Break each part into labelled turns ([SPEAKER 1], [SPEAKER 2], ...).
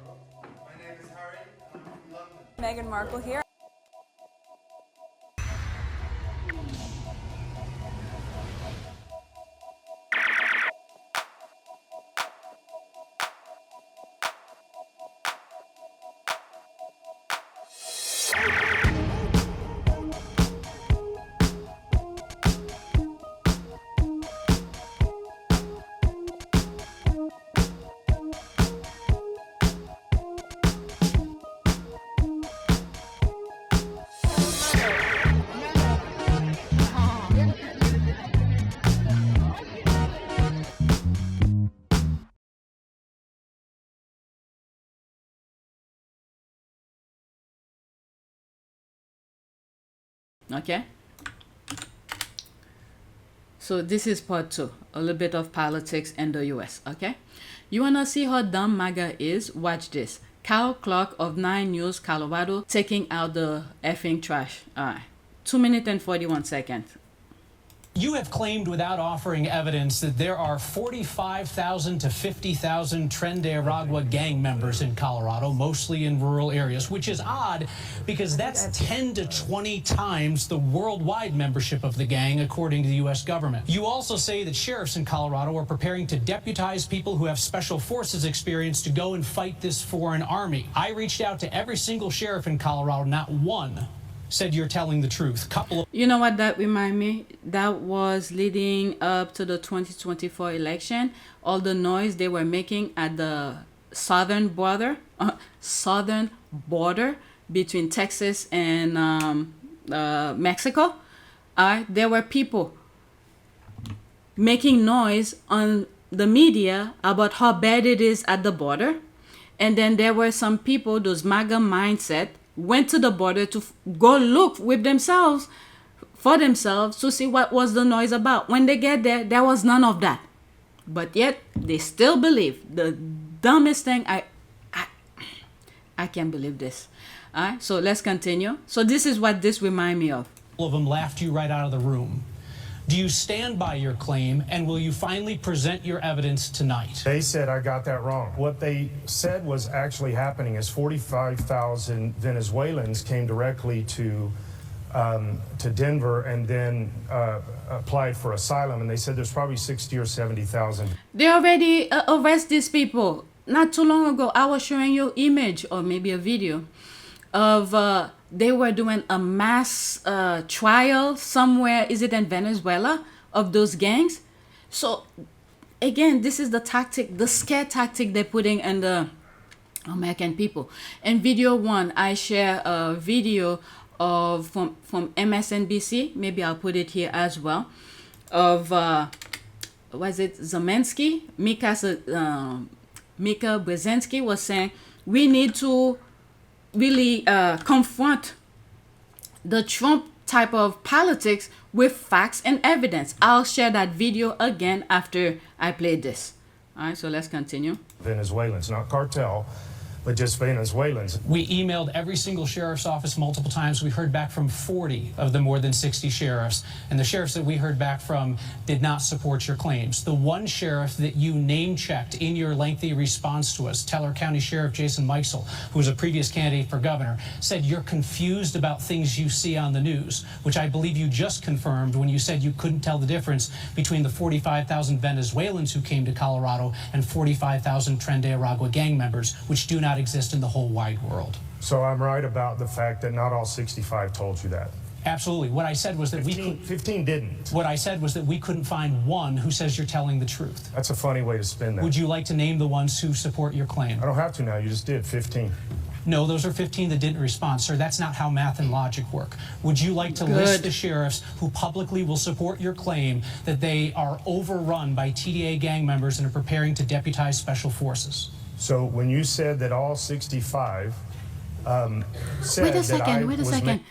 [SPEAKER 1] My name is Harry, and I'm from London.
[SPEAKER 2] Meghan Markle here.
[SPEAKER 3] Okay, so this is part 2, a little bit of politics in the US. Okay, you wanna see how dumb MAGA is? Watch this. Kyle Clark of 9 News Colorado taking out the effing trash. All right, 2 minutes and 41 seconds.
[SPEAKER 4] You have claimed without offering evidence that there are 45,000 to 50,000 Tren de Aragua gang members in Colorado, mostly in rural areas, which is odd because that's 10 to 20 times the worldwide membership of the gang, according to the U.S. government. You also say that sheriffs in Colorado are preparing to deputize people who have special forces experience to go and fight this foreign army. I reached out to every single sheriff in Colorado, not one said you're telling the truth.
[SPEAKER 3] You know what that remind me? That was leading up to the 2024 election. All the noise they were making at the southern border between Texas and Mexico. There were people making noise on the media about how bad it is at the border. And then there were some people, those MAGA mindset, went to the border to go look with themselves for themselves to see what was the noise about. When they get there, there was none of that. But yet they still believe the dumbest thing. I can't believe this. All right, so let's continue. So this is what this remind me of.
[SPEAKER 4] All of them laughed you right out of the room. Do you stand by your claim, and will you finally present your evidence tonight?
[SPEAKER 5] They said I got that wrong. What they said was actually happening is 45,000 Venezuelans came directly to Denver and then applied for asylum, and they said there's probably 60 or 70,000.
[SPEAKER 3] They already arrest these people. Not too long ago, I was showing you image or maybe a video of they were doing a mass trial somewhere, is it in Venezuela, of those gangs. So again, this is the tactic, the scare tactic they're putting in the American people. In video 1, I share a video of from MSNBC, maybe I'll put it here as well, of was it Zemensky, Mika Brzezinski was saying we need to really confront the Trump type of politics with facts and evidence. I'll share that video again after I play this. All right, so let's continue.
[SPEAKER 5] Venezuelans, not cartel, but just Venezuelans.
[SPEAKER 4] We emailed every single sheriff's office multiple times. We heard back from 40 of the more than 60 sheriffs. And the sheriffs that we heard back from did not support your claims. The one sheriff that you name-checked in your lengthy response to us, Teller County Sheriff Jason Meisel, who was a previous candidate for governor, said you're confused about things you see on the news, which I believe you just confirmed when you said you couldn't tell the difference between the 45,000 Venezuelans who came to Colorado and 45,000 Tren de Aragua gang members, which do not exist in the whole wide world.
[SPEAKER 5] So I'm right about the fact that not all 65 told you that.
[SPEAKER 4] Absolutely. What I said was that
[SPEAKER 5] 15 didn't.
[SPEAKER 4] What I said was that we couldn't find one who says you're telling the truth.
[SPEAKER 5] That's a funny way to spin that.
[SPEAKER 4] Would you like to name the ones who support your claim?
[SPEAKER 5] I don't have to now. You just did 15.
[SPEAKER 4] No, those are 15 that didn't respond, sir. That's not how math and logic work. Would you like to list the sheriffs who publicly will support your claim that they are overrun by TDA gang members and are preparing to deputize special forces?
[SPEAKER 5] So when you said that all 65 said
[SPEAKER 3] Wait a second.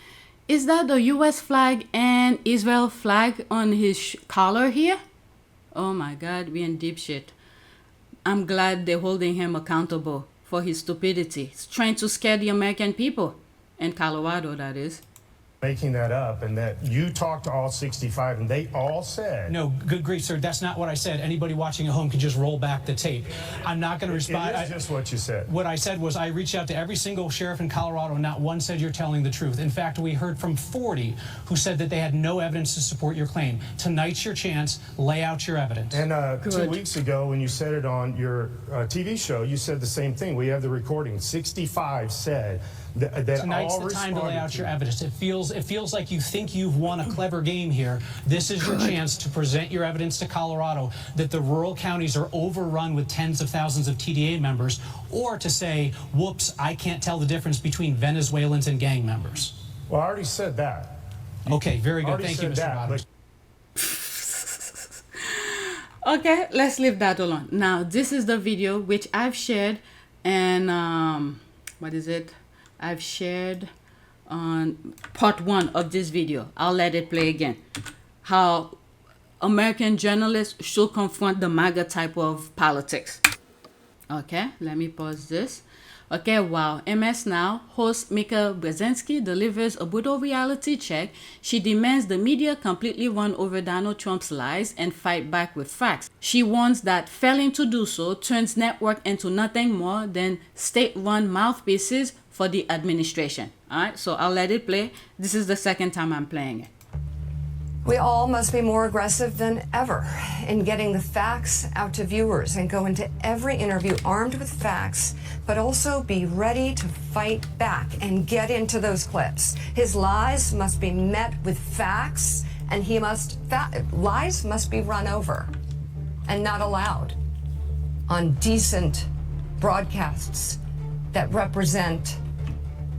[SPEAKER 3] Is that the U.S. flag and Israel flag on his collar here? Oh my God, we're in deep shit. I'm glad they're holding him accountable for his stupidity. He's trying to scare the American people. In Colorado, that is.
[SPEAKER 5] making that up, and that you talked to all 65 and they all said...
[SPEAKER 4] No, good grief, sir. That's not what I said. Anybody watching at home can just roll back the tape. I'm not going to respond.
[SPEAKER 5] It is just what you said.
[SPEAKER 4] What I said was I reached out to every single sheriff in Colorado, and not one said you're telling the truth. In fact, we heard from 40 who said that they had no evidence to support your claim. Tonight's your chance. Lay out your evidence.
[SPEAKER 5] And 2 weeks ago, when you said it on your TV show, you said the same thing. We have the recording. 65 said that
[SPEAKER 4] Tonight's
[SPEAKER 5] all
[SPEAKER 4] the time to lay out your
[SPEAKER 5] it.
[SPEAKER 4] evidence. It feels like you think you've won a clever game here. This is your chance to present your evidence to Colorado that the rural counties are overrun with tens of thousands of TDA members, or to say, whoops, I can't tell the difference between Venezuelans and gang members.
[SPEAKER 5] Well, I already said that.
[SPEAKER 4] Okay, very good.
[SPEAKER 5] Already
[SPEAKER 4] Thank you,
[SPEAKER 5] said
[SPEAKER 4] Mr.
[SPEAKER 5] that,
[SPEAKER 4] Rodgers.
[SPEAKER 3] Okay, let's leave that alone. Now, this is the video which I've shared, and what is it? I've shared on part 1 of this video. I'll let it play again. How American journalists should confront the MAGA type of politics. Okay, let me pause this. Okay, while MS Now host Mika Brzezinski delivers a brutal reality check, she demands the media completely run over Donald Trump's lies and fight back with facts. She warns that failing to do so turns network into nothing more than state-run mouthpieces for the administration. All right, so I'll let it play. This is the second time I'm playing it.
[SPEAKER 2] We all must be more aggressive than ever in getting the facts out to viewers and go into every interview armed with facts, but also be ready to fight back and get into those clips. His lies must be met with facts, and lies must be run over and not allowed on decent broadcasts that represent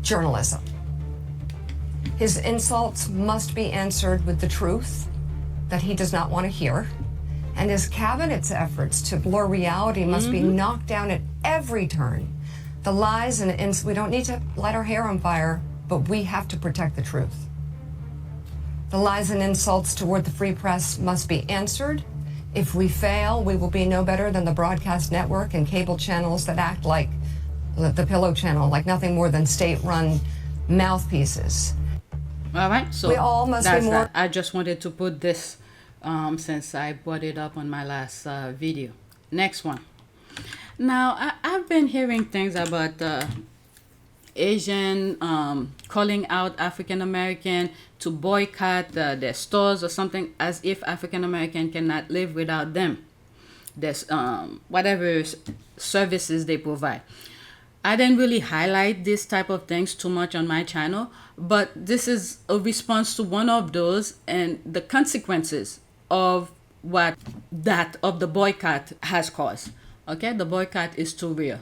[SPEAKER 2] journalism. His insults must be answered with the truth that he does not want to hear. And his cabinet's efforts to blur reality must be knocked down at every turn. The lies and we don't need to light our hair on fire, but we have to protect the truth. The lies and insults toward the free press must be answered. If we fail, we will be no better than the broadcast network and cable channels that act like the Pillow Channel, like nothing more than state-run mouthpieces.
[SPEAKER 3] All right, so
[SPEAKER 2] we all must
[SPEAKER 3] that's
[SPEAKER 2] be more.
[SPEAKER 3] that. I just wanted to put this since I brought it up on my last video. Next one. Now, I've been hearing things about Asian calling out African American to boycott their stores or something, as if African American cannot live without them. There's whatever services they provide. I didn't really highlight this type of things too much on my channel, but this is a response to one of those and the consequences of what the boycott has caused. Okay, the boycott is too real.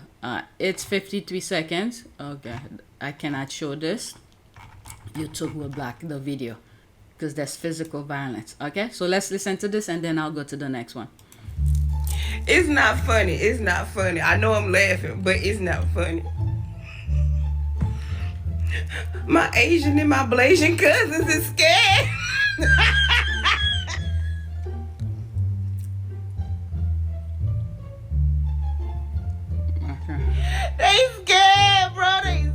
[SPEAKER 3] It's 53 seconds. Okay, I cannot show this. YouTube will block the video because there's physical violence. Okay, so let's listen to this and then I'll go to the next one.
[SPEAKER 6] It's not funny. It's not funny. I know I'm laughing, but it's not funny. My Asian and my Blasian cousins is scared. They scared, bro. They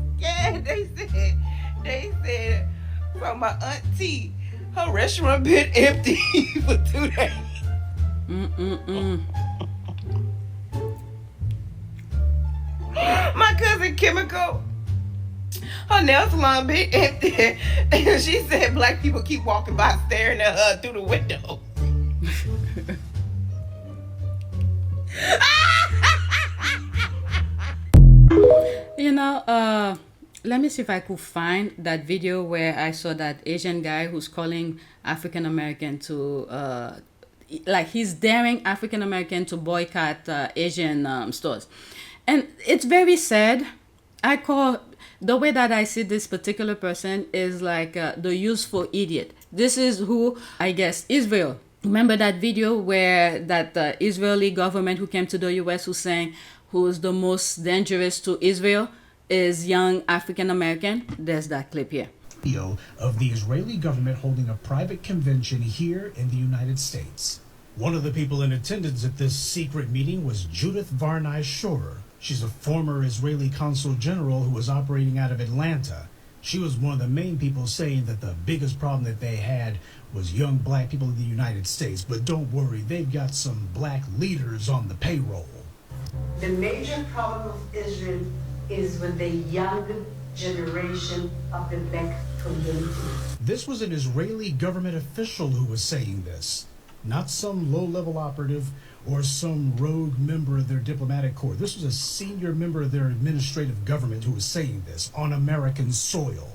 [SPEAKER 6] scared. They said from my auntie, her restaurant been empty for 2 days. My cousin Chemical, her nail salon been empty, and she said black people keep walking by staring at her through the window.
[SPEAKER 3] You know, let me see if I could find that video where I saw that Asian guy who's calling African American to like he's daring African American to boycott Asian stores. And it's very sad. I call the way that I see this particular person is like the useful idiot. This is who, I guess, Israel. Remember that video where that Israeli government who came to the US who's saying who's the most dangerous to Israel is young African American? There's that clip here.
[SPEAKER 7] Video of the Israeli government holding a private convention here in the United States. One of the people in attendance at this secret meeting was Judith Varnai Shorer. She's a former Israeli consul general who was operating out of Atlanta. She was one of the main people saying that the biggest problem that they had was young black people in the United States. But don't worry, they've got some black leaders on the payroll.
[SPEAKER 8] The major problem of Israel is with the young generation of the black community.
[SPEAKER 7] This was an Israeli government official who was saying this, not some low-level operative or some rogue member of their diplomatic corps. This was a senior member of their administrative government who was saying this on American soil.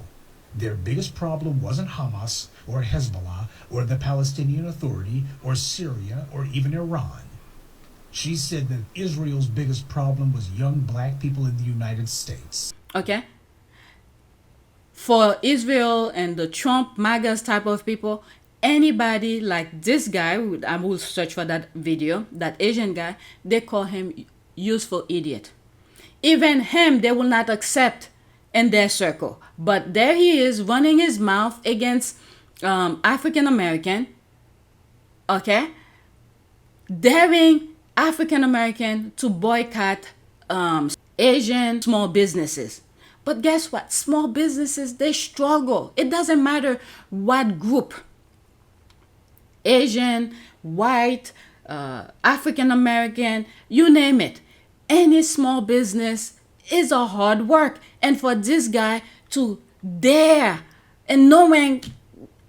[SPEAKER 7] Their biggest problem wasn't Hamas or Hezbollah or the Palestinian Authority or Syria or even Iran. She said that Israel's biggest problem was young black people in the United States.
[SPEAKER 3] Okay? For Israel and the Trump MAGAs type of people, anybody like this guy, I will search for that video, that Asian guy, they call him useful idiot. Even him, they will not accept in their circle. But there he is running his mouth against African American, okay? Daring African American to boycott Asian small businesses. But guess what? Small businesses, they struggle. It doesn't matter what group. Asian, white, African American, you name it. Any small business is a hard work. And for this guy to dare, and knowing,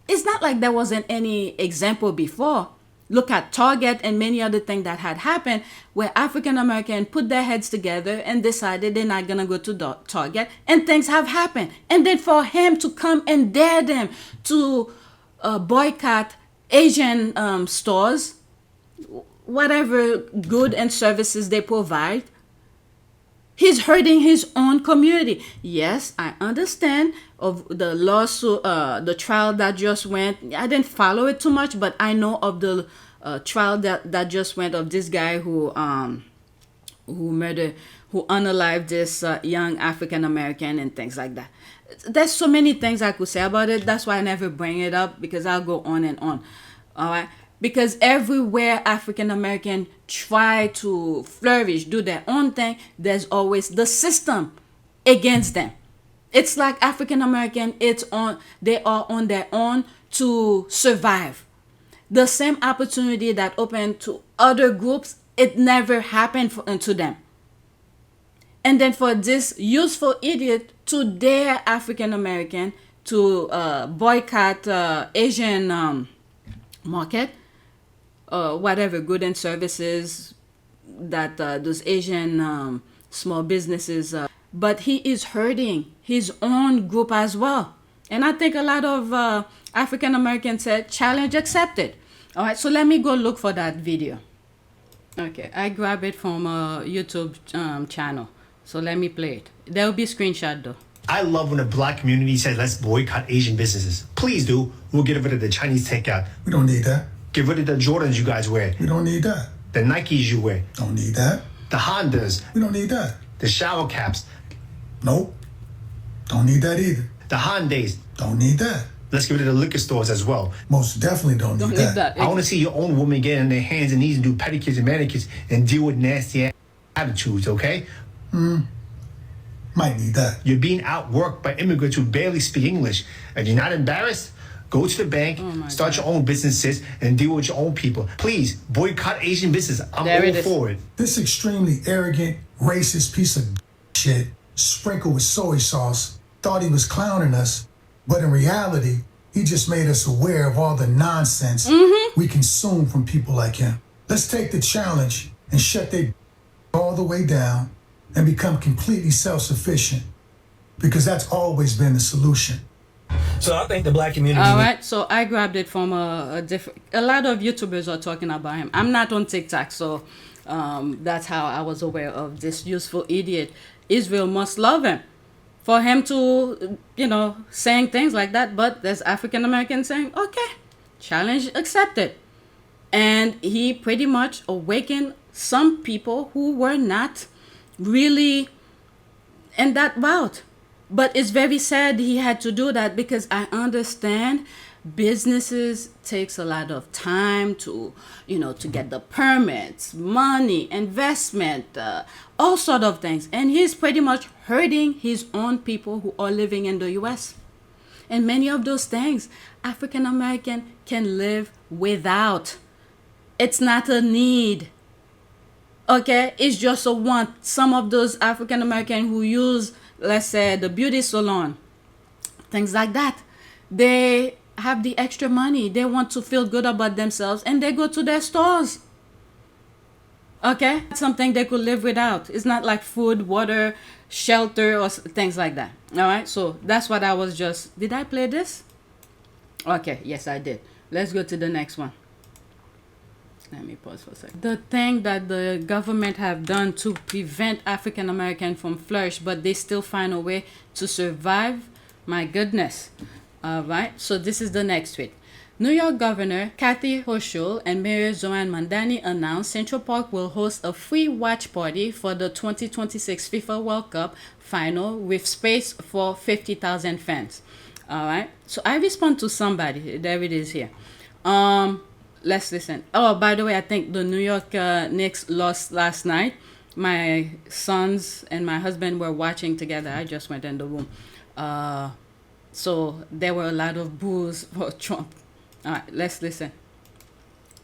[SPEAKER 3] it's not like there wasn't any example before. Look at Target and many other things that had happened where African Americans put their heads together and decided they're not going to go to Target, and things have happened. And then for him to come and dare them to boycott Asian stores, whatever good and services they provide, he's hurting his own community. Yes, I understand of the lawsuit, the trial that just went. I didn't follow it too much, but I know of the trial that just went of this guy who unalived this young African American and things like that. There's so many things I could say about it. That's why I never bring it up, because I'll go on and on. All right. Because everywhere African American try to flourish, do their own thing, there's always the system against them. It's like African American, they are on their own to survive. The same opportunity that opened to other groups, it never happened to them. And then for this useful idiot to dare African American to boycott Asian market, whatever good and services that those Asian small businesses, but he is hurting his own group as well. And I think a lot of African Americans said, challenge accepted. All right, so let me go look for that video. Okay, I grabbed it from a YouTube channel. So let me play it. There will be a screenshot though.
[SPEAKER 9] I love when the black community says, let's boycott Asian businesses. Please do. We'll get rid of the Chinese takeout.
[SPEAKER 10] We don't need that.
[SPEAKER 9] Get rid of the Jordans you guys wear.
[SPEAKER 10] We don't need that.
[SPEAKER 9] The Nikes you wear.
[SPEAKER 10] Don't need that.
[SPEAKER 9] The Hondas.
[SPEAKER 10] We don't need that.
[SPEAKER 9] The shower caps.
[SPEAKER 10] Nope. Don't need that either.
[SPEAKER 9] The Hyundais.
[SPEAKER 10] Don't need that.
[SPEAKER 9] Let's get rid of the liquor stores as well.
[SPEAKER 10] Most definitely don't need that.
[SPEAKER 9] I want to see your own woman get on their hands and knees and do pedicures and manicures and deal with nasty attitudes, okay?
[SPEAKER 10] Might need that.
[SPEAKER 9] You're being outworked by immigrants who barely speak English. And you're not embarrassed? Go to the bank, start your own businesses, and deal with your own people. Please, boycott Asian business. I'm all for it.
[SPEAKER 10] This extremely arrogant, racist piece of shit, sprinkled with soy sauce, thought he was clowning us, but in reality, he just made us aware of all the nonsense we consume from people like him. Let's take the challenge and shut their all the way down and become completely self-sufficient, because that's always been the solution.
[SPEAKER 11] So I think the black community.
[SPEAKER 3] All right, so I grabbed it from a different. A lot of YouTubers are talking about him. I'm not on TikTok, so that's how I was aware of this useful idiot. Israel must love him for him to, saying things like that. But there's African Americans saying, okay, challenge accepted, and he pretty much awakened some people who were not really in that route. But it's very sad he had to do that, because I understand businesses takes a lot of time to, to get the permits, money, investment, all sort of things. And he's pretty much hurting his own people who are living in the US. And many of those things, African American can live without. It's not a need. Okay, it's just a want. Some of those African American who use, let's say, the beauty salon, things like that, they have the extra money. They want to feel good about themselves, and they go to their stores. Okay, something they could live without. It's not like food, water, shelter, or things like that. All right, so that's what I was just. Did I play this? Okay, yes, I did. Let's go to the next one. Let me pause for a second. The thing that the government have done to prevent African American from flourish, but they still find a way to survive. My goodness. All right. So this is the next tweet. New York Governor Kathy Hochul and Mayor Zoran Mandani announced Central Park will host a free watch party for the 2026 FIFA World Cup final with space for 50,000 fans. All right. So I respond to somebody. There it is here. Let's listen. Oh, by the way, I think the New York Knicks lost last night. My sons and my husband were watching together. I just went in the room. So there were a lot of boos for Trump. All right, let's listen.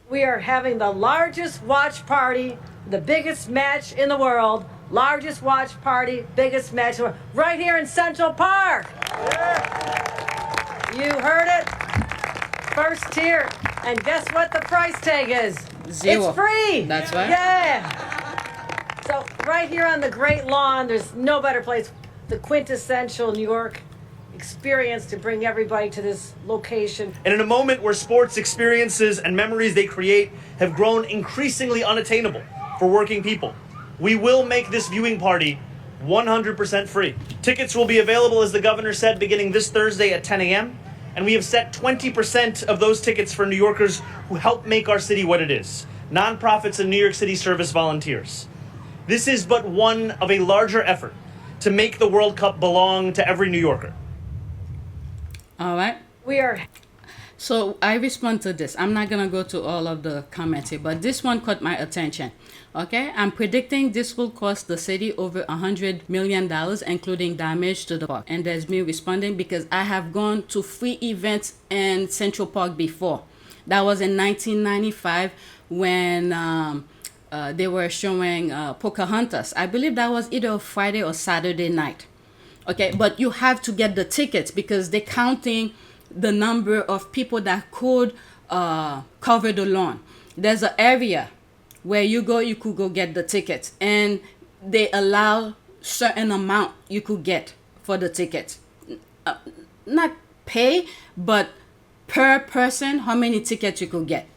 [SPEAKER 12] We are having the largest watch party, the biggest match in the world, largest watch party, biggest match in the world, right here in Central Park. Yeah. You heard it. First tier. And guess what the price tag is?
[SPEAKER 3] Zero.
[SPEAKER 12] It's free.
[SPEAKER 3] That's right.
[SPEAKER 12] Yeah. So right here on the Great Lawn, there's no better place, the quintessential New York experience to bring everybody to this location.
[SPEAKER 13] And in a moment where sports experiences and memories they create have grown increasingly unattainable for working people, we will make this viewing party 100% free. Tickets will be available, as the governor said, beginning this Thursday at 10 a.m. And we have set 20% of those tickets for New Yorkers who help make our city what it is. Nonprofits and New York City service volunteers. This is but one of a larger effort to make the World Cup belong to every New Yorker.
[SPEAKER 3] All right.
[SPEAKER 12] We are.
[SPEAKER 3] So I respond to this. I'm not going to go to all of the comments here, but this one caught my attention. Okay. I'm predicting this will cost the city over $100 million, including damage to the park. And there's me responding because I have gone to free events in Central Park before. That was in 1995 when they were showing Pocahontas. I believe that was either a Friday or Saturday night. Okay, but you have to get the tickets because they're counting the number of people that could cover the lawn. There's an area where you could go get the tickets, and they allow certain amount you could get for the tickets. Not pay, but per person, how many tickets you could get.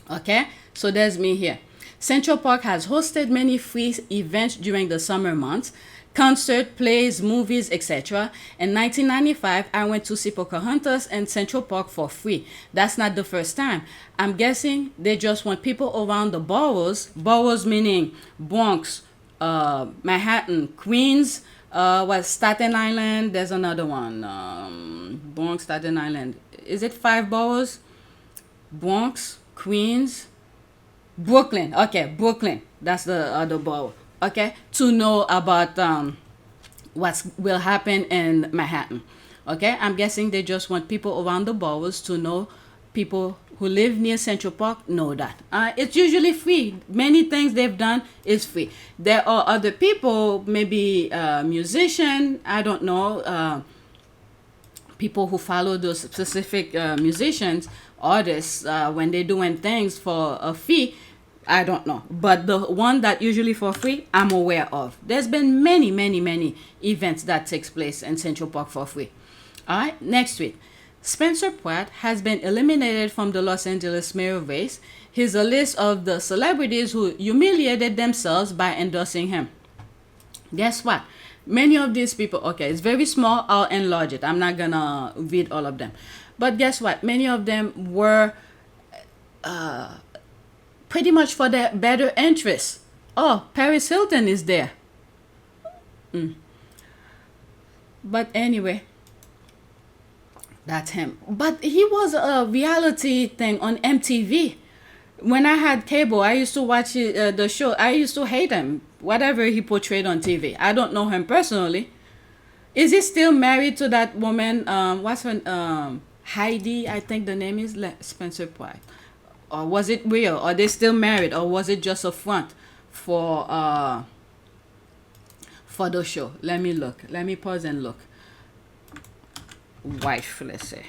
[SPEAKER 3] Okay, so there's me here. Central Park has hosted many free events during the summer months. Concert, plays, movies, etc. In 1995, I went to see Pocahontas in Central Park for free. That's not the first time. I'm guessing they just want people around the boroughs meaning Bronx, Manhattan, Queens, Staten Island. There's another one. Bronx, Staten Island. Is it 5 boroughs? Bronx, Queens, Brooklyn. Okay, Brooklyn. That's the other borough. Okay, to know about what will happen in Manhattan. Okay, I'm guessing they just want people around the boroughs to know. People who live near Central Park know that. It's usually free. Many things they've done is free. There are other people, maybe musician, I don't know, people who follow those specific musicians, artists, when they're doing things for a fee. I don't know, but the one that usually for free, I'm aware of. There's been many events that takes place in Central Park for free. All right, next week. Spencer Pratt has been eliminated from the Los Angeles mayor race. Here's a list of the celebrities who humiliated themselves by endorsing him. Guess what? Many of these people, okay, it's very small, I'll enlarge it. I'm not gonna read all of them. But guess what? Many of them were pretty much for their better interests. Oh, Paris Hilton is there. But anyway, That's him. But he was a reality thing on MTV. When I had cable, I used to watch the show. I used to hate him, whatever he portrayed on TV. I don't know him personally. Is he still married to that woman? What's her Heidi, I think the name is Spencer Pratt. Or was it real? Are they still married? Or was it just a front for the show? Let me look. Let me pause and look. Wife, let's say.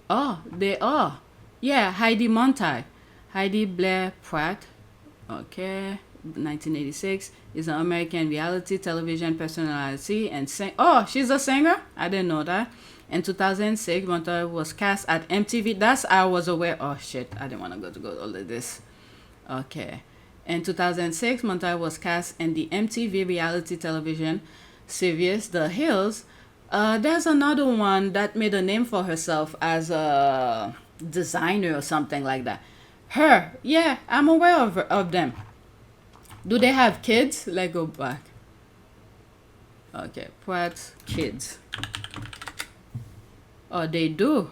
[SPEAKER 3] Oh, they are. Yeah, Heidi Montag. Heidi Blair Pratt. Okay. 1986 is an American reality television personality and oh, she's a singer. I didn't know that. In 2006, Montag was cast at MTV. That's I was aware. Oh shit, I didn't want to go all of this. Okay. In 2006, Montag was cast in the MTV reality television series The Hills. There's another one that made a name for herself as a designer or something like that. Her, yeah, I'm aware of them. Do they have kids? Let's go back. Okay, Pratt kids. Oh, they do.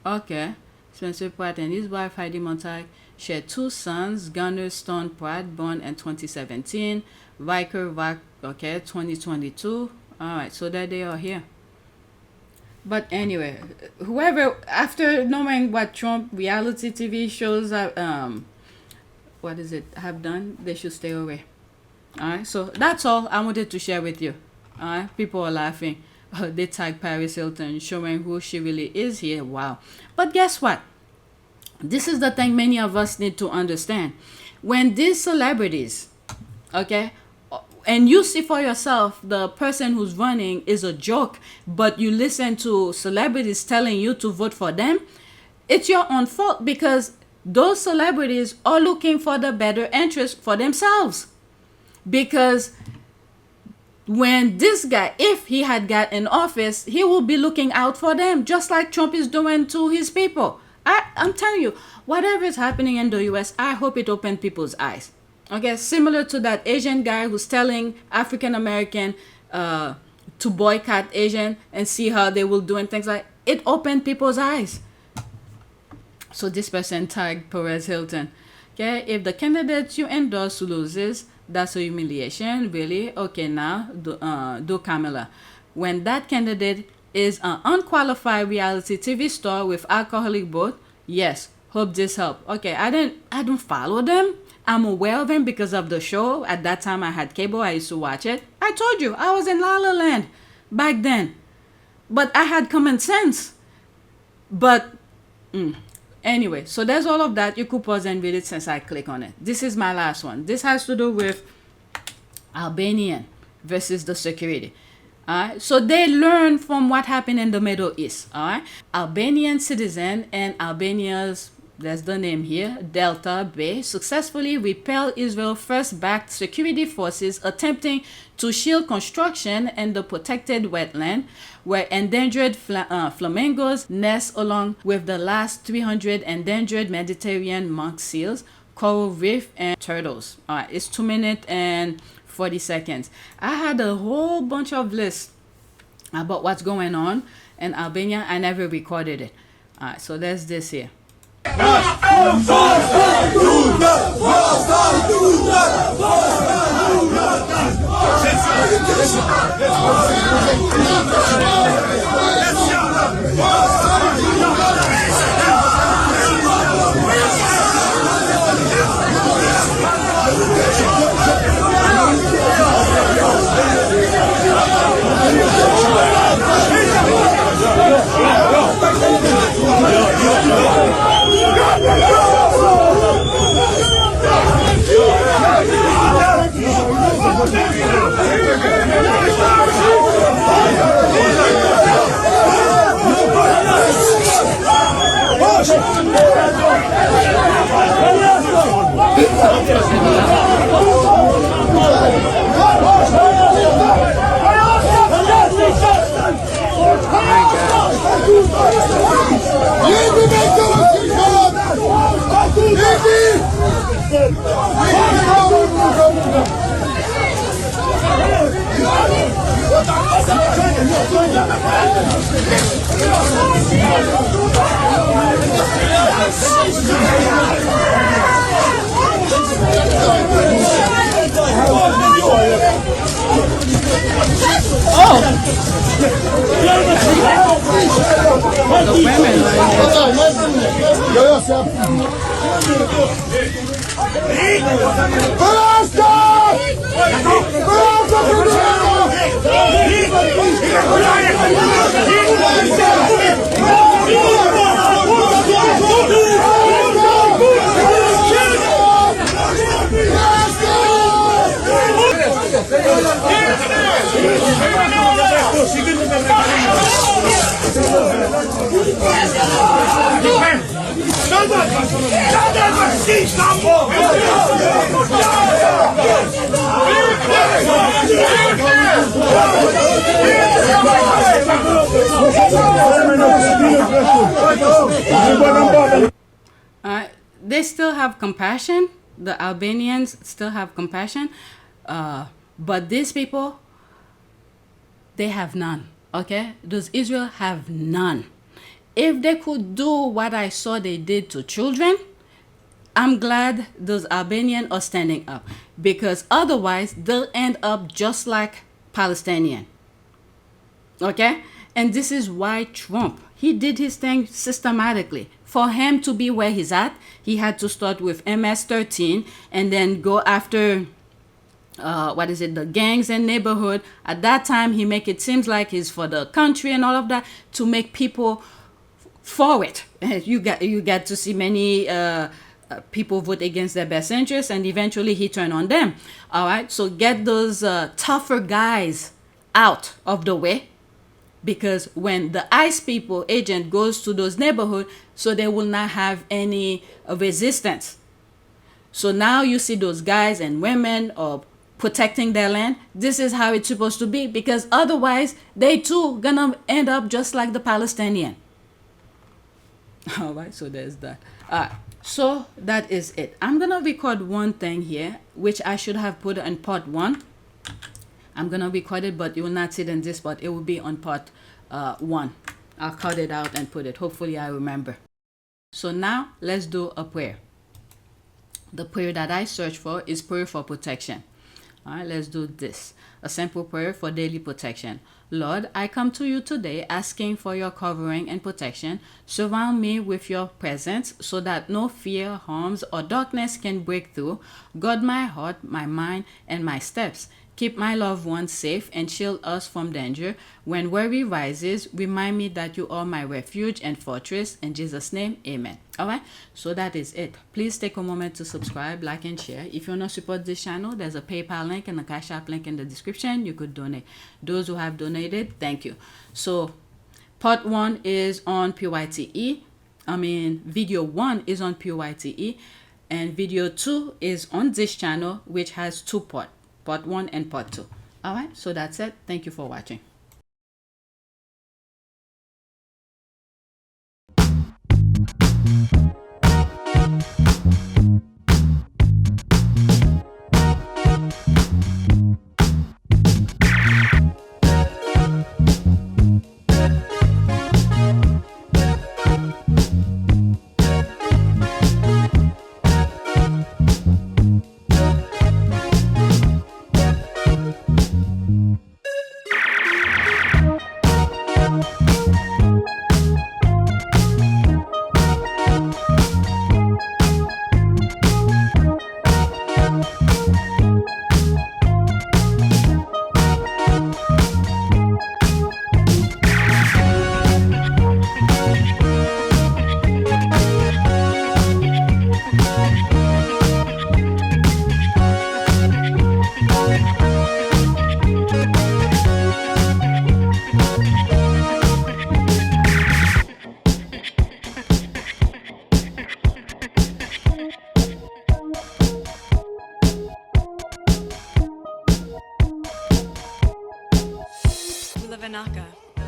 [SPEAKER 3] Okay. Spencer Pratt and his wife Heidi Montag shared 2 sons. Gunnar Stone Pratt, born in 2017. Viker Vac, okay, 2022. All right, so that they are here. But anyway, whoever, after knowing what Trump reality TV shows have done, they should stay away. All right, so that's all I wanted to share with you. All right, people are laughing. They tag Paris Hilton, showing who she really is here. Wow. But guess what? This is the thing many of us need to understand. When these celebrities, okay, and you see for yourself the person who's running is a joke, but you listen to celebrities telling you to vote for them, it's your own fault, because those celebrities are looking for the better interest for themselves. Because when this guy, if he had got in office, he will be looking out for them, just like Trump is doing to his people. I'm telling you, whatever is happening in the US, I hope it opens people's eyes. Okay, similar to that Asian guy who's telling African American to boycott Asian and see how they will do and things like it. Opened people's eyes. So this person tagged Perez Hilton. Okay, if the candidate you endorse loses, that's a humiliation, really. Okay, now do Kamala. When that candidate is an unqualified reality TV star with alcoholic vote, yes, hope this help. Okay, I don't follow them. I'm aware of him because of the show. At that time, I had cable. I used to watch it. I told you, I was in La La Land back then. But I had common sense. But anyway, so there's all of that. You could pause and read it since I click on it. This is my last one. This has to do with Albanian versus the security. All right. So they learn from what happened in the Middle East. All right. Albanian citizen and Albania's, that's the name here, Delta Bay, successfully repelled Israel's first-backed security forces attempting to shield construction in the protected wetland where endangered flamingos nest along with the last 300 endangered Mediterranean monk seals, coral reef, and turtles. All right, it's 2 minutes and 40 seconds. I had a whole bunch of lists about what's going on in Albania. I never recorded it. All right, so there's this here. They still have compassion. The Albanians still have compassion, but these people, they have none. Okay, does Israel have none? If they could do what I saw they did to children, I'm glad those Albanians are standing up, because otherwise they'll end up just like Palestinian. Okay, and this is why Trump, he did his thing systematically. For him to be where he's at, he had to start with MS-13 and then go after the gangs and neighborhood. At that time, he make it seems like he's for the country and all of that, to make people for it. You get to see many people vote against their best interests, and eventually he turned on them. All right, so get those tougher guys out of the way, because when the ICE people agent goes to those neighborhoods, so they will not have any resistance. So now you see those guys and women are protecting their land. This is how it's supposed to be, because otherwise they too gonna end up just like the Palestinian. All right, so there's that. So that is it. I'm gonna record one thing here, which I should have put in part 1. I'm gonna record it, but you will not see it in this part. It will be on part 1. I'll cut it out and put it. Hopefully I remember. So now let's do a prayer. The prayer that I search for is prayer for protection. All right, let's do this. A simple prayer for daily protection. Lord, I come to you today asking for your covering and protection. Surround me with your presence so that no fear, harms, or darkness can break through. Guard my heart, my mind, and my steps. Keep my loved ones safe and shield us from danger. When worry rises, remind me that you are my refuge and fortress. In Jesus' name, amen. All right, so that is it. Please take a moment to subscribe, like, and share. If you want to support this channel, there's a PayPal link and a Cash App link in the description. You could donate. Those who have donated, thank you. So part 1 is on PYTE. Video 1 is on PYTE, and video 2 is on this channel, which has 2 parts. Part 1 and part 2. All right, so that's it. Thank you for watching.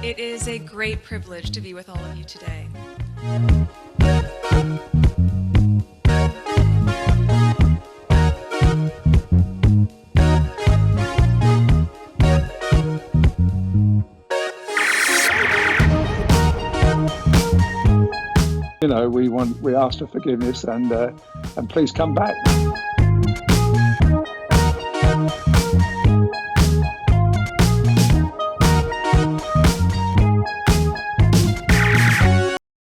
[SPEAKER 14] It is a great privilege to be with all of you today.
[SPEAKER 15] we ask for forgiveness and please come back.